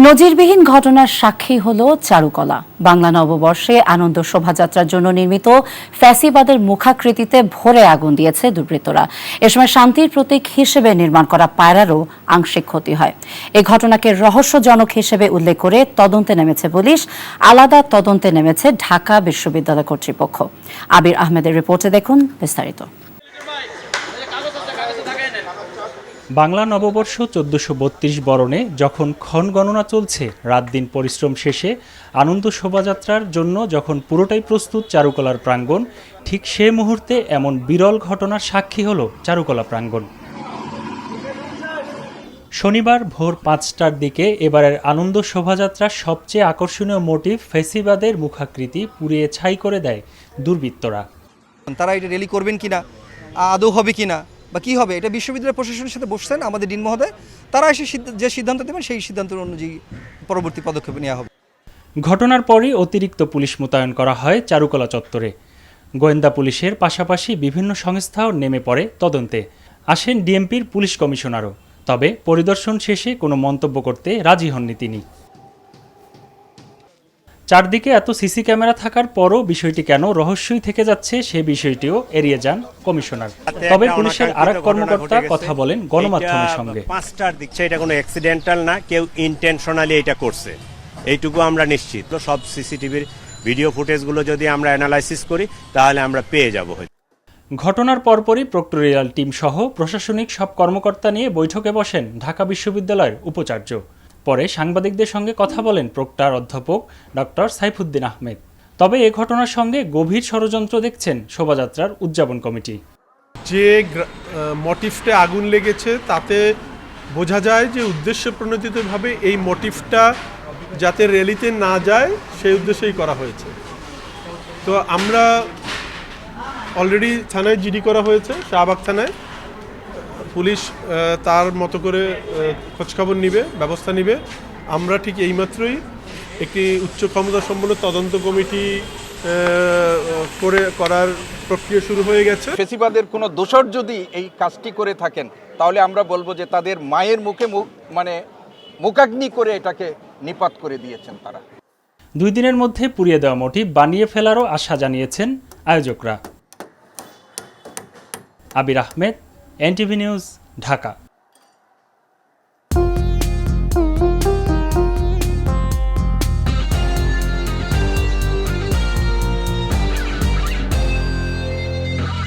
নজিরবিহীন ঘটনার সাক্ষী হলো চারুকলা। বাংলা নববর্ষে আনন্দ শোভাযাত্রার জন্য নির্মিত ফ্যাসিবাদের মুখাকৃতিতে ভরে আগুন দিয়েছে দুর্বৃত্তরা। এ সময় শান্তির প্রতীক হিসেবে নির্মাণ করা পায়রারও আংশিক ক্ষতি হয়। এই ঘটনাকে রহস্যজনক হিসেবে উল্লেখ করে তদন্তে নেমেছে পুলিশ। আলাদা তদন্তে নেমেছে ঢাকা বিশ্ববিদ্যালয় কর্তৃপক্ষ। আবির আহমেদের রিপোর্টে দেখুন বিস্তারিত। বাংলা নববর্ষ ১৪৩২ বরণে যখন ক্ষণ গণনা চলছে, রাত দিন পরিশ্রম শেষে আনন্দ শোভাযাত্রার জন্য যখন পুরোটাই প্রস্তুত চারুকলার প্রাঙ্গণ, ঠিক সে মুহূর্তে এমন বিরল ঘটনার সাক্ষী হলো চারুকলা প্রাঙ্গণ। শনিবার ভোর ৫টার দিকে এবারের আনন্দ শোভাযাত্রার সবচেয়ে আকর্ষণীয় মোটিভ ফ্যাসিবাদের মুখাকৃতি পুড়িয়ে ছাই করে দেয় দুর্বৃত্তরা। তারা এটা র্যালি করবেন কিনা, আদৌ হবে কিনা বা কী হবে, এটা বিশ্ববিদ্যালয় প্রশাসনের সাথে বসছেন আমাদের ডিন মহোদয়। তারা এসে যে সিদ্ধান্ত দেবেন সেই সিদ্ধান্তের অনুযায়ী পরবর্তী পদক্ষেপ নেওয়া হবে। ঘটনার পরই অতিরিক্ত পুলিশ মোতায়েন করা হয় চারুকলা চত্বরে। গোয়েন্দা পুলিশের পাশাপাশি বিভিন্ন সংস্থাও নেমে পড়ে তদন্তে। আসেন ডিএমপির পুলিশ কমিশনারও। তবে পরিদর্শন শেষে কোনো মন্তব্য করতে রাজি হননি তিনি। চারদিকে এত সিসি ক্যামেরা থাকার পরও বিষয়টি কেন রহস্যই থেকে যাচ্ছে সে বিষয়টিও এড়িয়ে যান কমিশনার। তবে পুলিশের আরেক কর্মকর্তা কথা বলেন গণমাধ্যমের সঙ্গে। 5টার দিকে এটা কোনো অ্যাক্সিডেন্টাল না, কেউ ইন্টেনশনালি এটা করছে, এইটুকু আমরা নিশ্চিত। সব সিসিটিভির ভিডিও ফুটেজগুলো যদি আমরা অ্যানালাইসিস করি তাহলে আমরা পেয়ে যাব। ঘটনার পরপরই প্রক্টোরিয়াল টিম সহ প্রশাসনিক সব কর্মকর্তা নিয়ে বৈঠকে বসেন ঢাকা বিশ্ববিদ্যালয়ের উপাচার্য। পরে সাংবাদিকদের সঙ্গে কথা বলেন প্রক্টর অধ্যাপক ডক্টর সাইফুদ্দিন আহমেদ। তবে এ ঘটনার সঙ্গে গভীর ষড়যন্ত্র দেখছেন শোভাযাত্রার উদযাপন কমিটি। যে মোটিভটা আগুন লেগেছে তাতে বোঝা যায় যে উদ্দেশ্য প্রণোদিতভাবে এই মোটিভটা যাতে র্যালিতে না যায় সেই উদ্দেশ্যেই করা হয়েছে। তো আমরা অলরেডি থানায় জিডি করা হয়েছে, শাহবাগ থানায়। পুলিশ তার মতো করে খোঁজখবর নিবে, ব্যবস্থা নিবে। আমরা ঠিক এইমাত্রই একটি উচ্চ ক্ষমতা সম্পন্ন তদন্ত কমিটি করার প্রক্রিয়া শুরু হয়ে গেছে। ফেসিবাদের কোনো দোষর যদি এই কাজটি করে থাকেন তাহলে আমরা বলবো যে তাদের মায়ের মুখে মুখাগ্নি করে এটাকে নিপাত করে দিয়েছেন তারা। 2 দিনের মধ্যে পুড়িয়ে দেওয়া মোটিভ বানিয়ে ফেলারও আশা জানিয়েছেন আয়োজকরা। আবির আহমেদ, এনটিভি নিউজ, ঢাকা।